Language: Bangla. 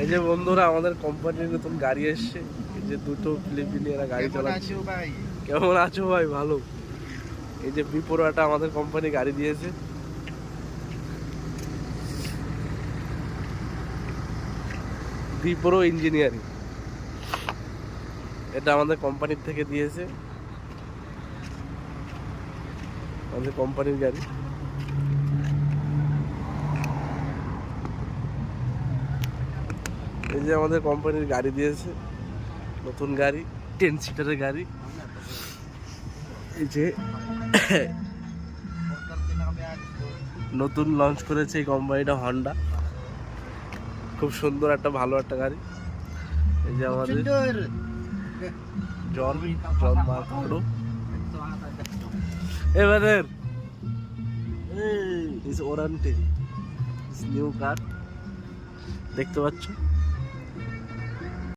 এই যে বন্ধুরা আমাদের কোম্পানির নতুন গাড়ি এসছে, এই যে দুটো ফিলিপিনি এরা গাড়ি চালাচ্ছে। কেমন আছো ভাই? ভালো। এই যে বিপরোয়াটা আমাদের কোম্পানি গাড়ি দিয়েছে, বিপ্রো ইঞ্জিনিয়ারিং। এটা আমাদের কোম্পানির থেকে দিয়েছে, আমাদের কোম্পানির গাড়ি। এই যে আমাদের কোম্পানির গাড়ি দিয়েছে, নতুন গাড়ি, 10 সিটারের গাড়ি। এই যে নতুন লঞ্চ করেছে এই কোম্পানিটা, হন্ডা। খুব সুন্দর একটা ভালো একটা গাড়ি। এই যে আমাদের জন জন মার্কো এবারে ইজ ওরান্টে নিউ কার দেখতে পাচ্ছ।